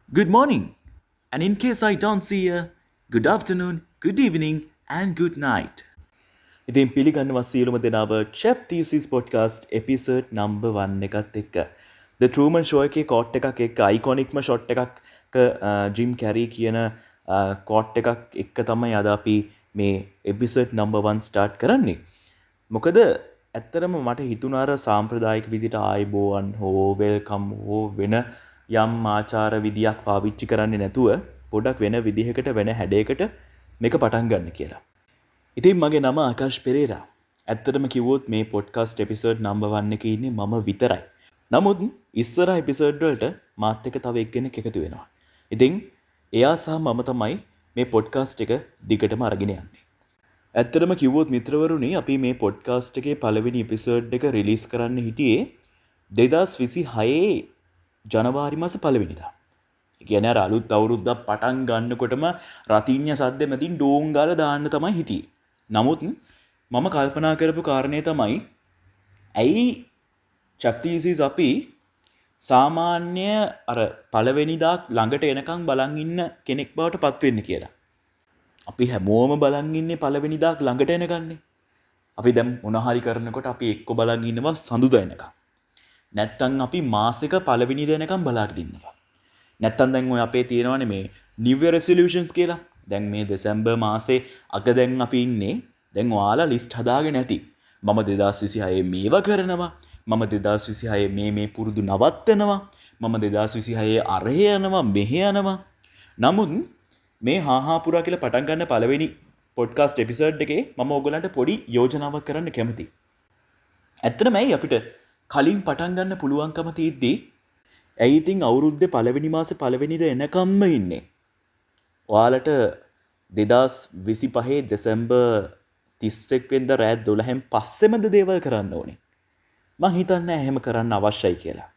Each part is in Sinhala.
Good morning. And in case I don't see you, good afternoon, good evening, and good night. ඉතින් පිළිගන්නවා සියලුම දෙනාව Chap Thesis Podcast episode number 1 එකත් එක්ක. The Truman Show එකේ quote එකක් එක්ක iconic shot එකක් Jim Carrey කියන quote එකක් එක්ක තමයි අද අපි මේ episode number 1 start කරන්නේ. මොකද ඇත්තටම මට හිතුණා අර සාම්ප්‍රදායික විදිහට ආයිබෝවන් හෝ වෙල්කම් හෝ වෙන යම් ආචාර විදියක් පාවිච්චි කරන්නේ නැතුව පොඩක් වෙන විදිහකට වෙන හැඩයකට මේක පටන් ගන්න කියලා. ඉතින් මගේ නම ආකාශ් පෙරේරා. ඇත්තටම කිව්වොත් මේ පොඩ්කාස්ට් එපිසෝඩ් නම්බර් 1 එකේ ඉන්නේ මම විතරයි. නමුත් ඉස්සර එපිසෝඩ් වලට මාත් එක්ක තව එක්කෙනෙක් එකතු වෙනවා. ඉතින් එයා සහ මම තමයි මේ පොඩ්කාස්ට් එක දිගටම අරගෙන යන්නේ. ඇත්තටම කිව්වොත් මිත්‍රවරුනි අපි මේ පොඩ්කාස්ට් එකේ පළවෙනි එපිසෝඩ් එක රිලීස් කරන්න හිටියේ 2026 ජනවාරි මාස 1 වෙනිදා. ඒ කියන්නේ අර අලුත් අවුරුද්දක් පටන් ගන්නකොටම රතිඤ්ඤ සද්ද මැදින් ඩෝන් ගාලා දාන්න තමයි හිටියේ. නමුත් මම කල්පනා කරපු කාරණේ තමයි ඇයි චැප්ටීසිස් අපි සාමාන්‍ය අර පළවෙනිදා ළඟට එනකන් බලන් ඉන්න කෙනෙක් බවට පත් වෙන්න කියලා. අපි හැමෝම බලන් ඉන්නේ පළවෙනිදා ළඟට එනකන්නේ. අපි දැන් මොන හරි කරනකොට අපි එක්ක බලන් ඉන්නවා සඳුදා එනකන්. නැත්තම් අපි මාසෙක පළවෙනිදා එනකන් බලාගෙන ඉන්නවා. නැත්තම් දැන් ඔය අපේ තියෙනවානේ මේ New Year resolutions කියලා. දැන් මේ දෙසැම්බර් මාසේ අග දැන් අපි ඉන්නේ. දැන් ඔයාලා ලිස්ට් හදාගෙන ඇති. මම 2026 මේවා කරනවා. මම 2026 මේ පුරුදු නවත්තනවා. මම 2026 අරහෙ යනවා මෙහෙ යනවා. නමුත් මේ හාහා පුරා කියලා පටන් ගන්න පළවෙනි පොඩ්කාස්ට් එපිසෝඩ් එකේ මම ඔයගලන්ට පොඩි යෝජනාවක් කරන්න කැමතියි. ඇත්තටම ඇයි අපිට කලින් පටන් ගන්න පුළුවන්කම තියෙද්දි ඇයි ඉතින් අවුරුද්දේ පළවෙනි මාසේ පළවෙනිදා එනකම්ම ඉන්නේ? ඔයාලට 2025 දෙසැම්බර් 31 වෙනිදා රාත් 12න් පස්සෙමද දේවල් කරන්න ඕනේ. මං හිතන්නේ එහෙම කරන්න අවශ්‍යයි කියලා.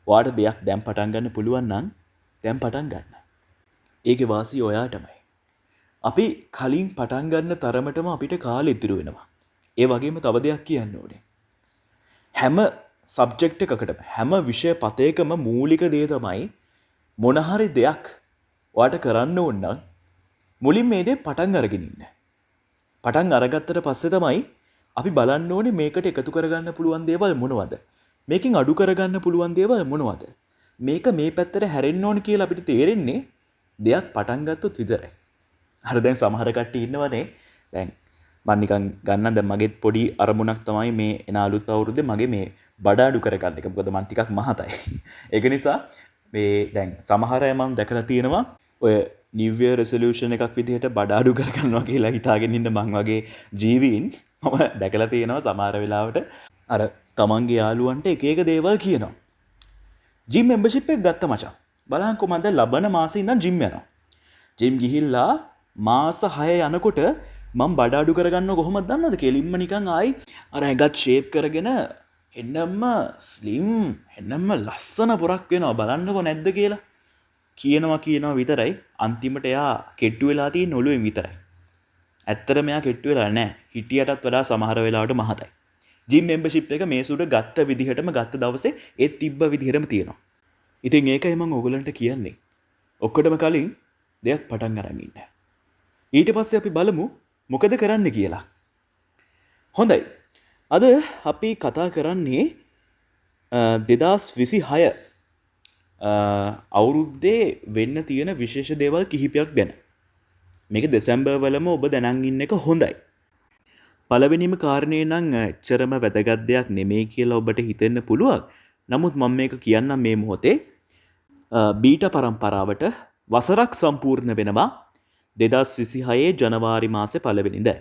ඔයාලට දෙයක් දැන් පටන් ගන්න පුළුවන් නම් දැන් පටන් ගන්න. ඒකේ වාසිය ඔයාටමයි. අපි කලින් පටන් ගන්න තරමටම අපිට කාලෙ ඉතුරු වෙනවා. ඒ වගේම තව දෙයක් කියන්න ඕනේ. හැම සබ්ජෙක්ට් එකකටම හැම විෂය පතයකම මූලික දේ තමයි මොන හරි දෙයක් ඔයාට කරන්න ඕන නම් මුලින් මේ දේ පටන් අරගෙන ඉන්න. පටන් අරගත්තට පස්සේ තමයි අපි බලන්න ඕනේ මේකට එකතු කරගන්න පුළුවන් දේවල් මොනවද? මේකෙන් අඩු කරගන්න පුළුවන් දේවල් මොනවද? මේක මේ පැත්තට හැරෙන්න ඕන කියලා අපිට තේරෙන්නේ දෙයක් පටන් ගත්තොත් විතරයි. හරි දැන් සමහර කට්ටිය ඉන්නවනේ දැන් මම නිකන් ගන්න දැන් මගේ පොඩි අරමුණක් තමයි මේ එන අලුත් අවුරුද්දේ මගේ මේ බඩ අඩු කරගන්න එක. මොකද මම ටිකක් මහතයි. ඒක නිසා මේ දැන් සමහර අය මම දැකලා තියෙනවා ඔය New Year resolution එකක් විදිහට බඩ අඩු කරගන්නවා කියලා හිතාගෙන ඉන්න මං වගේ ජීවීන් මම දැකලා තියෙනවා සමහර වෙලාවට අර තමන්ගේ යාළුවන්ට එක එක දේවල් කියනවා. ජිම් membership එක ගත්ත මචං. බලහන්කො මම දැන් ලබන මාසේ ඉඳන් ජිම් යනවා. ජිම් ගිහිල්ලා මාස 6 යනකොට මම බඩ අඩු කරගන්න කොහොමද දන්නවද? කෙලින්ම නිකන් ආයි අර ඇඟත් ෂේප් කරගෙන එන්නම්ම ස්ලිම් එන්නම්ම ලස්සන පොරක් වෙනවා බලන්නකො නැද්ද කියලා කියනවා විතරයි අන්තිමට එයා කෙට්ටු වෙලා තියෙන ඔළුවෙන් විතරයි. ඇත්තටම එයා කෙට්ටු වෙලා නැහැ. හිටියටත් වඩා සමහර වෙලාවට මහතයි. ජිම් membership එක මේසුට ගත්ත විදිහටම ගත්ත දවසේ ඒ තිබ්බ විදිහටම තියෙනවා. ඉතින් ඒකයි මම ඕගලන්ට කියන්නේ. ඔක්කොටම කලින් දෙයක් පටන් අරන් ඉන්න. ඊට පස්සේ අපි බලමු මොකද කරන්න කියලා. හොඳයි. අද අපි කතා කරන්නේ 2026 අවුරුද්දේ වෙන්න තියෙන විශේෂ දේවල් කිහිපයක් ගැන. මේක දෙසැම්බර් වලම ඔබ දැනන් ඉන්න එක හොඳයි. පළවෙනිම කාරණේ නම් එච්චරම වැදගත් දෙයක් නෙමෙයි කියලා ඔබට හිතෙන්න පුළුවන්. නමුත් මම මේක කියන්නම් මේ මොහොතේ බීටා පරම්පරාවට වසරක් සම්පූර්ණ වෙනවා 2026 ජනවාරි මාසේ 1 වෙනිදා.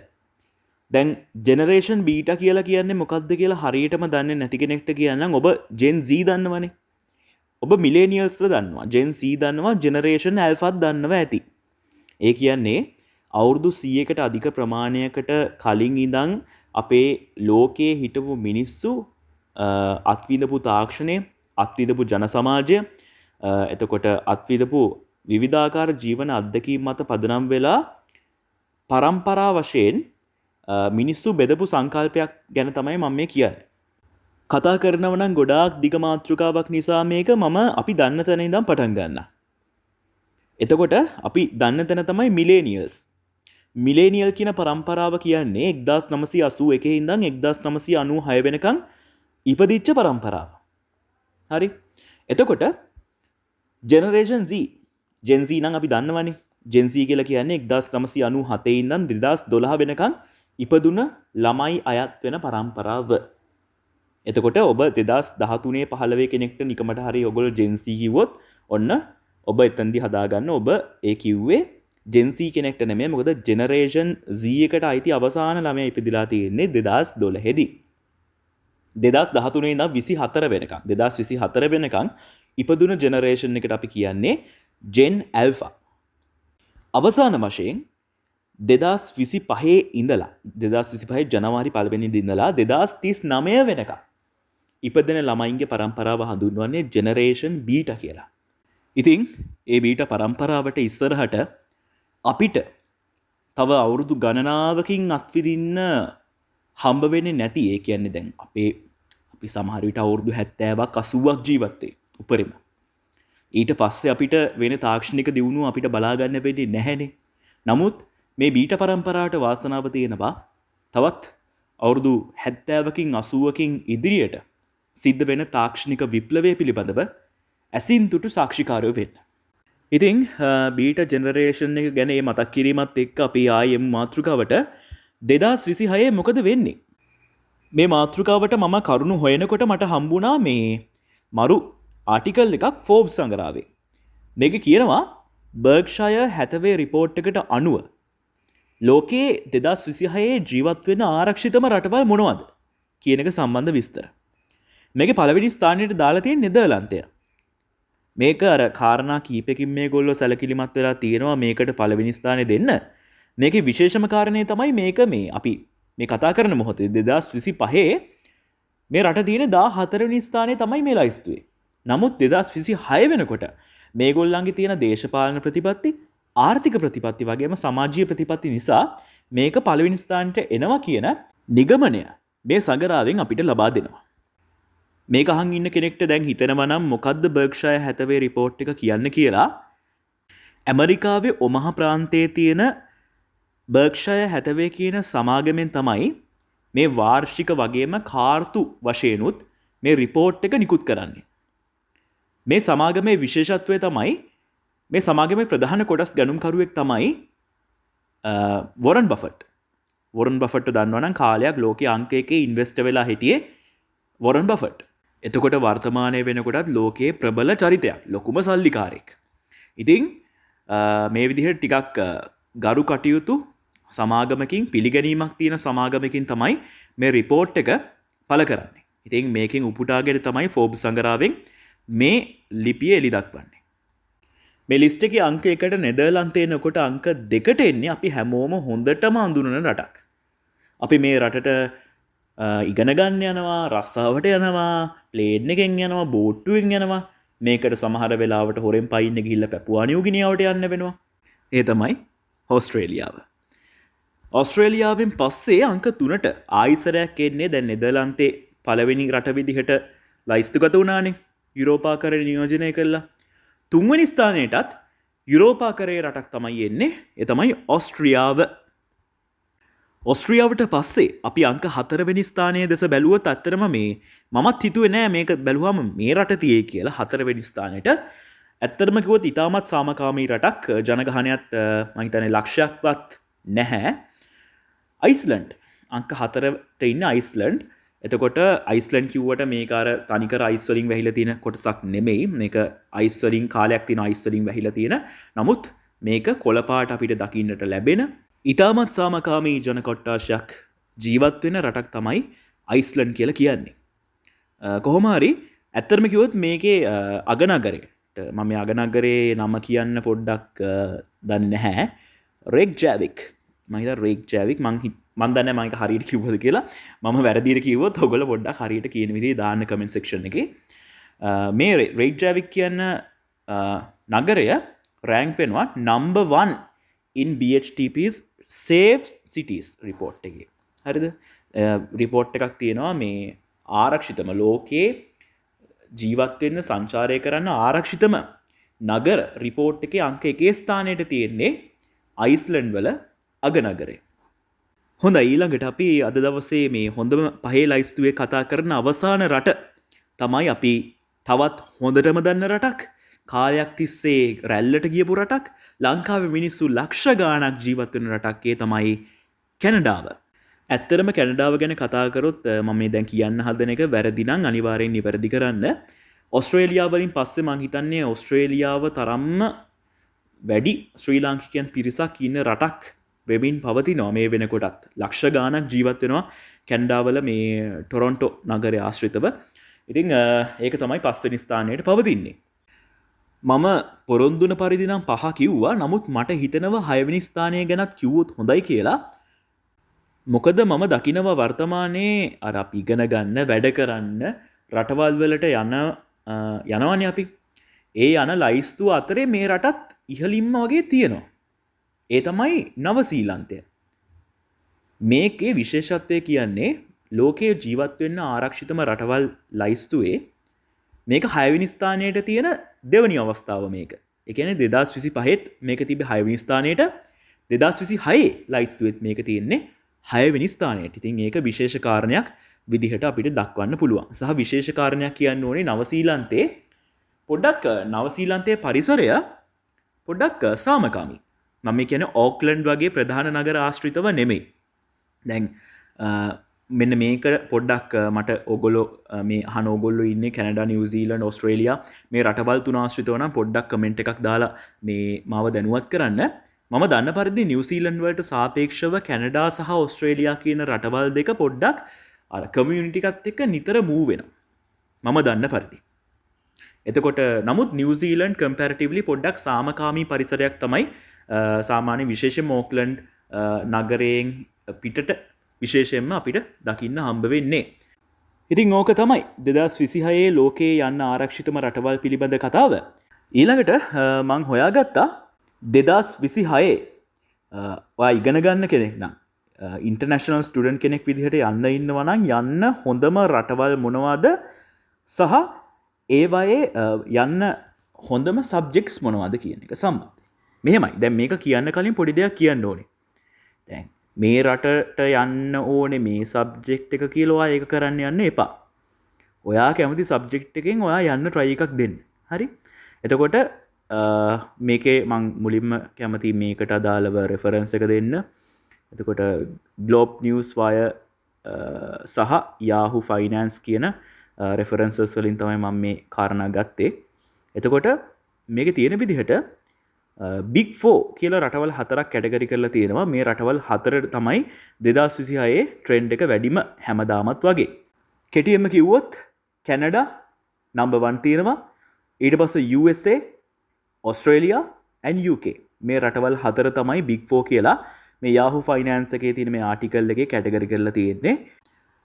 දැන් ජෙනරේෂන් බීටා කියලා කියන්නේ මොකක්ද කියලා හරියටම දන්නේ නැති කෙනෙක්ට කියන්නම් ඔබ ජෙන් Z දන්නවනේ. ඔබ මිලේනියල්ස්ලා දන්නවා. ජෙන් Z දන්නවා. ජෙනරේෂන් ඇල්ෆාත් දන්නවා ඇති. ඒ කියන්නේ අවුරුදු 100කට අධික ප්‍රමාණයකට කලින් ඉඳන් අපේ ලෝකයේ හිටපු මිනිස්සු අත්විඳපු තාක්ෂණය, අත්විඳපු ජන සමාජය, එතකොට අත්විඳපු විවිධාකාර ජීවන අත්දැකීම් මත පදනම් වෙලා පරම්පරා වශයෙන් මිනිස්සු බෙදපු සංකල්පයක් ගැන තමයි මම මේ කියන්නේ. කතා කරනව නම් ගොඩාක් දිග මාතෘකාවක් නිසා මේක මම අපි දන්න තැන ඉඳන් පටන් ගන්නවා. එතකොට අපි දන්න තැන තමයි මිලේනියල්ස්. මිලේනියල් කියන පරම්පරාව කියන්නේ 1981 ඉඳන් 1996 වෙනකන් ඉපදිච්ච පරම්පරාව. හරි. එතකොට ජෙනරේෂන් Z Gen Z නම් අපි දන්නවනේ. Gen Z කියලා කියන්නේ 1997 ඉඳන් 2012 වෙනකන් ඉපදුන ළමයි අයත් වෙන පරම්පරාව. එතකොට ඔබ 2013 15 කෙනෙක්ට නිකමට හරි ඔයගොල්ලෝ Gen Z කිව්වොත් ඔන්න ඔබ එතනදී හදාගන්න ඔබ ඒ කිව්වේ Gen Z කෙනෙක්ට නෙමෙයි. මොකද ජෙනරේෂන් Z එකට අයිති අවසාන ළමයා ඉපදිලා තියෙන්නේ 2012 දී. 2013 ඉඳන් 24 වෙනකන් 2024 වෙනකන් ඉපදුන ජෙනරේෂන් එකට අපි කියන්නේ Gen Alpha. අවසාන වශයෙන් 2025 ඉඳලා 2025 ජනවාරි 1 වෙනිදා ඉඳලා 2039 වෙනකන් ඉපදෙන ළමයින්ගේ පරම්පරාව හඳුන්වන්නේ ජෙනරේෂන් බීටා කියලා. ඉතින් ඒ බීටා පරම්පරාවට ඉස්සරහට අපිට තව අවුරුදු ගණනාවකින් අත්විඳින්න හම්බ වෙන්නේ නැති, ඒ කියන්නේ දැන් අපි සමහර විට අවුරුදු 70ක් 80ක් ජීවත් වෙයි උපරිම. ඊට පස්සේ අපිට වෙන තාක්ෂණික දියුණුව අපිට බලා ගන්න වෙන්නේ නැහැනේ. නමුත් මේ බීටා පරම්පරාවට වාසනාව තියෙනවා තවත් අවුරුදු 70කින් 80කින් ඉදිරියට සිද්ධ වෙන තාක්ෂණික විප්ලවය පිළිබඳව ඇසින් තුටු සාක්ෂිකාරයෝ වෙන්න. ඉතින් බීටා ජෙනරේෂන් එක ගැන මතක් කිරීමත් එක්ක අපි ආයෙම මාතෘකාවට 2026 මොකද වෙන්නේ? මේ මාතෘකාවට මම කරුණු හොයනකොට මට හම්බුණා මේ මරු ආටිකල් එකක් ෆෝබ්ස් සංග්‍රහයේ. මේක කියනවා බර්ක්ෂයර් හැතවේ රිපෝට් එකට අනුව ලෝකයේ 2026 ජීවත් වෙන ආරක්ෂිතම රටවල් මොනවද කියන එක සම්බන්ධ විස්තර. මේකේ පළවෙනි ස්ථානයට දාලා තියෙන නෙදර්ලන්තය. මේක අර කාරණා කීපකින් මේගොල්ලෝ සැලකිලිමත් වෙලා තියෙනවා මේකට පළවෙනි ස්ථානය දෙන්න. මේකේ විශේෂම කාරණේ තමයි මේක මේ අපි මේ කතා කරන මොහොතේ 2025 මේ රට තියෙන 14 වෙනි ස්ථානයේ තමයි මේ ලයිස්තුවේ. නමුත් 2026 වෙනකොට මේගොල්ලන්ගේ තියෙන දේශපාලන ප්‍රතිපත්ති, ආර්ථික ප්‍රතිපත්ති වගේම සමාජීය ප්‍රතිපත්ති නිසා මේක පළවෙනි ස්ථානයට එනවා කියන නිගමනය මේ සංග්‍රහයෙන් අපිට ලබා දෙනවා. මේක අහන් ඉන්න කෙනෙක්ට දැන් හිතෙනවා නම් මොකද්ද බර්ක්ෂයර් හැතවේ රිපෝට් එක කියන්නේ කියලා. ඇමරිකාවේ ඔමහා ප්‍රාන්තයේ තියෙන බර්ක්ෂයර් හැතවේ කියන සමාගමෙන් තමයි මේ වාර්ෂික වගේම කාර්තු වශයෙන්ුත් මේ රිපෝට් එක නිකුත් කරන්නේ. මේ සමාගමේ විශේෂත්වය තමයි මේ සමාගමේ ප්‍රධාන කොටස් ගණුම්කරුවෙක් තමයි වොරන් බෆට්. වොරන් බෆට් දන්නවනම් කාලයක් ලෝකයේ අංක 1 ඉන්වෙස්ටර් වෙලා හිටියේ වොරන් බෆට්. එතකොට වර්තමානයේ වෙනකොටත් ලෝකයේ ප්‍රබල චරිතයක්, ලොකුම සල්ලිකාරයෙක්. ඉතින් මේ විදිහට ටිකක් ගරු කටයුතු සමාගමකින් පිළිගැනීමක් තියෙන සමාගමකින් තමයි මේ රිපෝට් එක පළ කරන්නේ. ඉතින් මේකෙන් උපුටාගෙන තමයි ෆෝබ්ස් සංග්‍රහයෙන් මේ ලිපිය එලි දක්වන්නේ. මේ ලිස්ට් එකේ අංක 1ට නෙදර්ලන්තේ එනකොට අංක 2ට එන්නේ අපි හැමෝම හොඳටම අඳුනන රටක්. අපි මේ රටට ඉගෙන ගන්න යනවා, රස්සාවට යනවා, ප්ලේන් එකෙන් යනවා, බෝට්ටුවෙන් යනවා. මේකට සමහර වෙලාවට හොරෙන් පයින්න ගිහිල්ලා පැපුවා නිව්ගිනියාවට යන්න වෙනවා. ඒ තමයි ඕස්ට්‍රේලියාව. ඕස්ට්‍රේලියාවෙන් පස්සේ අංක 3ට ආයිසරයක් එන්නේ දැන් නෙදර්ලන්තේ පළවෙනි රට විදිහට ලයිස්තුගත වුණානේ. යුරෝපාකරය නියෝජනය කළා. 3 වෙනි ස්ථානයටත් යුරෝපාකරයේ රටක් තමයි එන්නේ. ඒ තමයි ඕස්ට්‍රියාව. ඕස්ට්‍රියාවට පස්සේ අපි අංක 4 වෙනි ස්ථානයේ දැස බැලුවොත් ඇත්තටම මේ මමත් හිතුවේ නෑ මේක බැලුවම මේ රට තියේ කියලා 4 වෙනි ස්ථානෙට. ඇත්තටම කිව්වොත් ඉතාමත් සාමකාමී රටක්, ජනගහනයත් මම හිතන්නේ ලක්ෂයක්වත් නැහැ. අයිස්ලන්ඩ් අංක 4ට ඉන්න අයිස්ලන්ඩ්. එතකොට අයිස්ලන්ඩ් කිව්වට මේක අර තනිකර අයිස් වලින් වැහිලා තියෙන කොටසක් නෙමෙයි. මේක අයිස් වලින් කාලයක් තියෙන අයිස් වලින් වැහිලා තියෙන. නමුත් මේක කොළ පාට අපිට දකින්නට ලැබෙන ඉතාමත් සාමකාමී ජන කොට්ටාශයක් ජීවත් වෙන රටක් තමයි අයිස්ලන්ඩ් කියලා කියන්නේ. කොහොම හරි ඇත්තටම කිව්වොත් මේකේ අගනගරයට මම අගනගරේ නම කියන්න පොඩ්ඩක් දන්නේ නැහැ. රේක්ජැවික්. මම හිතා රේක්ජැවික් මම දන්නේ නැහැ මම හරියට කිව්වද කියලා. මම වැරදියට කිව්වොත් ඔයගොල්ලෝ පොඩ්ඩක් හරියට කියන විදිහේ දාන්න කමෙන්ට් සෙක්ෂන් එකේ. මේ රේක්ජැවික් කියන නගරය රෑන්ක් වෙනවා number 1 in BHTP's Safe Cities report එකේ. හරිද? report එකක් තියෙනවා මේ ආරක්ෂිතම ලෝකයේ ජීවත් වෙන්න සංචාරය කරන්න ආරක්ෂිතම නගර රිපෝට් එකේ අංක 1 ස්ථානයට තියෙන්නේ අයිස්ලන්ඩ් වල අගනගරේ. හොඳයි ඊළඟට අපි අද දවසේ මේ හොඳම පහේ ලයිස්තුවේ කතා කරන අවසාන රට තමයි අපි තවත් හොඳටම දන්න රටක් කාලයක් තිස්සේ රැල්ලට ගියපු රටක් ලංකාවේ මිනිස්සු ලක්ෂ ගාණක් ජීවත් වෙන රටක් ඒ තමයි කැනඩාව. ඇත්තටම කැනඩාව ගැන කතා කරොත් මම මේ දැන් කියන්න හදන එක වැරදි නම් අනිවාර්යෙන් නිවැරදි කරන්න. ඔස්ට්‍රේලියාව වලින් පස්සේ මං හිතන්නේ ඔස්ට්‍රේලියාව තරම්ම වැඩි ශ්‍රී ලාංකිකයන් පිරිසක් ඉන්න රටක් වෙමින් පවතිනවා මේ වෙනකොටත්. ලක්ෂ ගාණක් ජීවත් වෙනවා කැනඩාවල මේ ටොරොන්ටෝ නගරය ආශ්‍රිතව. ඉතින් ඒක තමයි පස්වෙනි ස්ථානයට පවතින්නේ. මම පොරොන්දුන පරිදි නම් 5 කිව්වා. නමුත් මට හිතෙනවා 6 වෙනි ස්ථානය ගැනත් කිව්වොත් හොඳයි කියලා. මොකද මම දකිනවා වර්තමානයේ අර අපි ඉගෙන ගන්න වැඩ කරන්න රටවල් වලට යනවනේ අපි. ඒ යන ලයිස්තුව අතරේ මේ රටත් ඉහළින්ම වගේ තියෙනවා. ඒ තමයි නවසීලන්තය. මේකේ විශේෂත්වය කියන්නේ ලෝකයේ ජීවත් වෙන්න ආරක්ෂිතම රටවල් ලයිස්තුවේ මේක 6 වෙනි ස්ථානයට තියෙන දෙවැනි අවස්ථාව මේක. ඒ කියන්නේ 2025ත් මේක තිබ්බේ 6 වෙනි ස්ථානයට 2026 ලයිස්තුවෙත් මේක තියෙන්නේ 6 වෙනි ස්ථානයට. ඉතින් ඒක විශේෂ කාරණයක් විදිහට අපිට දක්වන්න පුළුවන්. සහ විශේෂ කාරණයක් කියන්න ඕනේ නවසීලන්තේ පොඩ්ඩක් නවසීලන්තයේ පරිසරය පොඩ්ඩක් සාමකාමී. මම කියන්නේ ඕක්ලන්ඩ් වගේ ප්‍රධාන නගර ආශ්‍රිතව නෙමෙයි. දැන් මෙන්න මේක පොඩ්ඩක් මට ඔගොල්ලෝ මේ අහන ඔගොල්ලෝ ඉන්නේ කැනඩා, නිව්සීලන්ඩ්, ඕස්ට්‍රේලියා මේ රටවල් තුන ආශ්‍රිතව නම් පොඩ්ඩක් කමෙන්ට් එකක් දාලා මේ මාව දැනුවත් කරන්න. මම දන්න පරිදි නිව්සීලන්ඩ් වලට සාපේක්ෂව කැනඩා සහ ඕස්ට්‍රේලියා කියන රටවල් දෙක පොඩ්ඩක් අර කමියුනිටි එකත් එක්ක නිතර මූව් වෙනවා. මම දන්න පරිදි. එතකොට නමුත් නිව්සීලන්ඩ් කම්පැරටිව්ලි පොඩ්ඩක් සාමකාමී පරිසරයක් තමයි සාමාන්‍ය විශේෂයෙන්ම ඕක්ලන්ඩ් නගරයෙන් පිටට විශේෂයෙන්ම අපිට දකින්න හම්බ වෙන්නේ. ඉතින් ඕක තමයි 2026 ලෝකයේ යන්න ආරක්ෂිතම රටවල් පිළිබඳ කතාව. ඊළඟට මං හොයාගත්තා 2026 ඔයා ඉගෙන ගන්න කෙනෙක් නම් ඉන්ටර්නැෂනල් ස්ටුඩන්ට් කෙනෙක් විදිහට යන්න ඉන්නවා නම් යන්න හොඳම රටවල් මොනවද සහ ඒවයේ යන්න හොඳම සබ්ජෙක්ට්ස් මොනවද කියන එක සම්බන්ධයි. මෙහෙමයි. දැන් මේක කියන්න කලින් පොඩි දෙයක් කියන්න ඕනේ. දැන් මේ රටට යන්න ඕනේ මේ සබ්ජෙක්ට් එක කියලා ඔයා ඒක කරන්න යන්න එපා. ඔයා කැමති සබ්ජෙක්ට් එකෙන් ඔයා යන්න try එකක් දෙන්න. හරි? එතකොට මේකේ මං මුලින්ම කැමති මේකට අදාළව රෙෆරන්ස් එක දෙන්න. එතකොට Globe News Wire සහ Yahoo Finance කියන රෙෆරන්සස් වලින් තමයි මම මේ කාරණා ගත්තේ. එතකොට මේකේ තියෙන විදිහට Big 4 කියලා රටවල් 4ක් කැටගරි කරලා තියෙනවා. මේ රටවල් 4 තමයි 2026 ට්‍රෙන්ඩ් එක වැඩිම හැමදාමත් වගේ. කෙටියෙන්ම කිව්වොත් කැනඩා නම්බර් 1 තියෙනවා. ඊට පස්සේ USA, Australia and UK. මේ රටවල් 4 තමයි Big 4 කියලා මේ Yahoo Finance එකේ තියෙන මේ ආටිකල් එකේ කැටගරි කරලා තියෙන්නේ.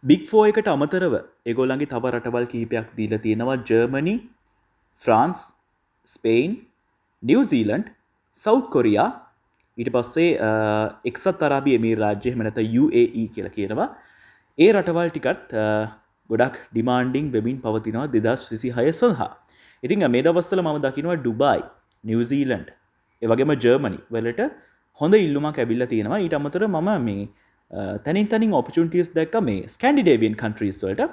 Big 4 එකට අමතරව ඒගොල්ලන්ගේ තව රටවල් කිහිපයක් දීලා තියෙනවා. Germany, France, Spain, New Zealand, south Korea, ඊට පස්සේ එක්සත් අරාබි එමිරාජ්‍ය එහෙම නැත්නම් UAE කියලා කියනවා. ඒ රටවල් ටිකත් ගොඩක් ඩිමාන්ඩින් වෙමින් පවතිනවා 2026 සඳහා. ඉතින් මේ දවස්වල මම දකිනවා ඩුබායි, නිව්සීලන්ඩ්, ඒ වගේම ජර්මනි වලට හොඳ ඉල්ලුමක් ඇවිල්ලා තියෙනවා. ඊට අමතරව මම මේ තනින් ඔපචුනිටිස් දැක්ක මේ ස්කැන්ඩිනේවියන් කන්ට්‍රීස් වලට.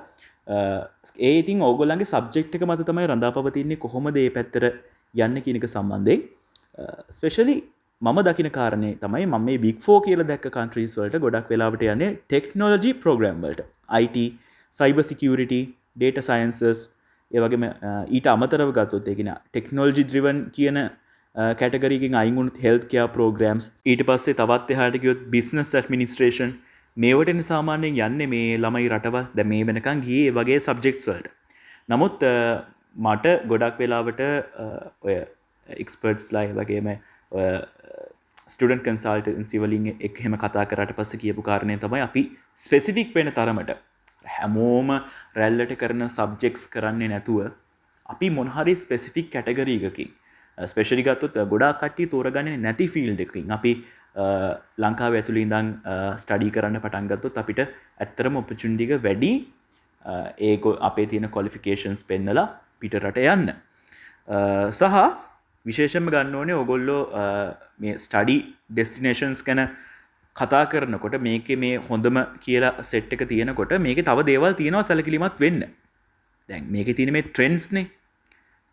ඒ ඉතින් ඕගොල්ලන්ගේ සබ්ජෙක්ට් එක මත තමයි රඳාපවතින්නේ කොහොමද මේ පැත්තට යන්න කියන එක සම්බන්ධයෙන්. ස්පෙෂලි මම දකින කාරණේ තමයි මම මේ Big 4 කියලා දැක්ක කන්ට්‍රීස් වලට ගොඩක් වෙලාවට යන්නේ ටෙක්නොලොජි ප්‍රෝග්‍රෑම් වලට. IT, cyber security, data sciences, ඒ වගේම ඊට අමතරව ගත්තොත් ඒ කියන්නේ ටෙක්නොලොජි driven කියන කැටගරි එකකින් අයින් වුණොත් හෙල්ත් කෙයාර් ප්‍රෝග්‍රෑම්ස්, ඊට පස්සේ තවත් එහාට ගියොත් බිස්නස් ඇඩ්මිනිස්ට්‍රේෂන්, මේවටනේ සාමාන්‍යයෙන් යන්නේ මේ ළමයි රටවල්. දැන් මේ වෙනකන් ගියේ ඒ වගේ සබ්ජෙක්ට්ස් වලට. නමුත් මට ගොඩක් වෙලාවට ඔය එක්ස්පර්ට්ස්ලා ඒ වගේම ඔය ස්ටුඩන්ට් කන්සල්ටන්සි වලින් එක් එහෙම කතා කරාට පස්සේ කියපු කාරණේ තමයි අපි ස්පෙસિෆික් වෙන තරමට හැමෝම රැල්ලට කරන සබ්ජෙක්ට්ස් කරන්නේ නැතුව අපි මොන හරි ස්පෙસિෆික් කැටගරි එකකින් ස්පෙෂලි ගත්තොත් ගොඩාක් කට්ටිය තෝරගන්නේ නැති ෆීල්ඩ් එකකින් අපි ලංකාවේ ඇතුළේ ඉඳන් ස්ටඩි කරන්න පටන් ගත්තොත් අපිට ඇත්තටම ඔපචුනිටි එක වැඩි ඒක අපේ තියෙන ක්වොලිෆිකේෂන්ස් පෙන්නලා පිටරට යන්න. සහ විශේෂයෙන්ම ගන්න ඕනේ ඔයගොල්ලෝ මේ ස්ටඩි ඩෙස්ටිනේෂන්ස් ගැන කතා කරනකොට මේකේ මේ හොඳම කියලා සෙට් එක තියෙනකොට මේකේ තව දේවල් තියෙනවා සැලකිලිමත් වෙන්න. දැන් මේකේ තියෙන මේ ට්‍රෙන්ඩ්ස් නේ.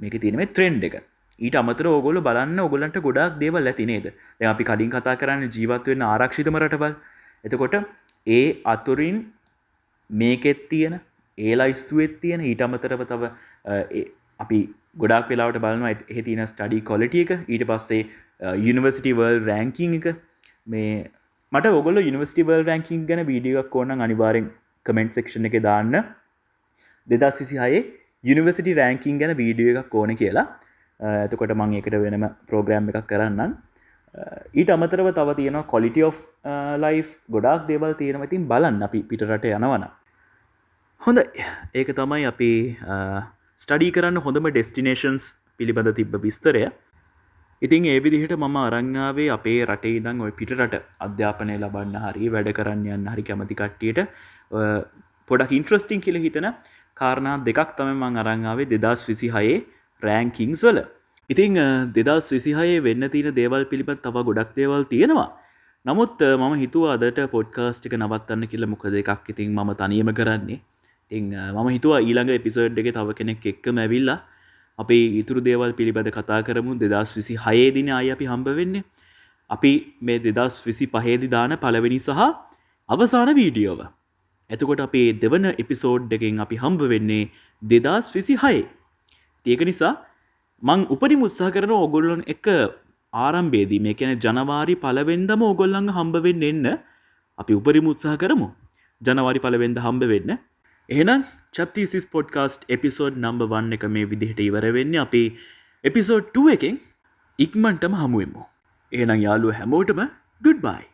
මේකේ තියෙන මේ ට්‍රෙන්ඩ් එක. ඊට අමතරව ඕගොල්ලෝ බලන්න ඕගොල්ලන්ට ගොඩාක් දේවල් ඇති නේද? දැන් අපි කලින් කතා කරන්නේ ජීවත් වෙන්න ආරක්ෂිතම රටවල්. එතකොට ඒ අතුරින් මේකෙත් තියෙන ඒ ලයිස්තුවෙත් තියෙන ඊට අමතරව තව අපි ගොඩාක් වෙලාවට බලනවා එහි තියෙන ස්ටඩි ක්වොලිටි එක ඊට පස්සේ යුනිවර්සිටි වර්ල්ඩ් රෑන්කින් එක මේ මට ඔයගොල්ලෝ යුනිවර්සිටි වර්ල්ඩ් රෑන්කින් ගැන වීඩියෝ එකක් ඕන නම් අනිවාර්යෙන් කමෙන්ට් සෙක්ෂන් එකේ දාන්න 2026 යුනිවර්සිටි රෑන්කින් ගැන වීඩියෝ එකක් ඕන කියලා. එතකොට මම ඒකට වෙනම ප්‍රෝග්‍රෑම් එකක් කරන්නම්. ඊට අමතරව තව තියෙනවා quality of life ගොඩාක් දේවල් තියෙනවා. ඉතින් බලන්න අපි පිටරට යනවනම්. හොඳයි. ඒක තමයි අපි ස්ටඩි කරන්න හොඳම ඩෙස්ටිනේෂන්ස් පිළිබඳ තිබ්බ විස්තරය. ඉතින් ඒ විදිහට මම අරන් ආවේ අපේ රටේ ඉඳන් ওই පිටරට අධ්‍යාපනය ලබන්න හරි වැඩ කරන්න යන්න හරි කැමති කට්ටියට පොඩක් ඉන්ට්‍රස්ටිං කියලා හිතන කාරණා දෙකක් තමයි මම අරන් ආවේ 2026 රෑන්කින්ග්ස් වල. ඉතින් 2026 වෙන්න තියෙන දේවල් පිළිබඳ තව ගොඩක් දේවල් තියෙනවා. නමුත් මම හිතුවා අදට පොඩ්කාස්ට් එක නවත්තන්න කියලා. මොකද එකක් ඉතින් මම තනියම කරන්නේ. ඉතින් මම හිතුවා ඊළඟ එපිසෝඩ් එකේ තව කෙනෙක් එක්කම ඇවිල්ලා අපි ඊතුරු දේවල් පිළිබඳ කතා කරමු. 2026 දිනේ ආයි අපි හම්බ වෙන්නේ. අපි මේ 2025 දී දාන පළවෙනි සහ අවසාන වීඩියෝව. එතකොට අපේ දෙවන එපිසෝඩ් එකෙන් අපි හම්බ වෙන්නේ 2026. ඒක නිසා මං උපරිම උත්සාහ කරනවා ඕගොල්ලොන් එක ආරම්භයේදී මේ කියන්නේ ජනවාරි 1 වෙනිදාම ඕගොල්ලන්ව හම්බ වෙන්න එන්න අපි උපරිම උත්සාහ කරමු. ජනවාරි 1 වෙනිදා හම්බ වෙන්න. එහෙනම් චප්තිසිස් පොඩ්කාස්ට් එපිසෝඩ් නම්බර් 1 එක මේ විදිහට ඉවර වෙන්නේ. අපි එපිසෝඩ් 2 එකෙන් ඉක්මනටම හමු වෙමු. එහෙනම් යාළුවෝ හැමෝටම good bye.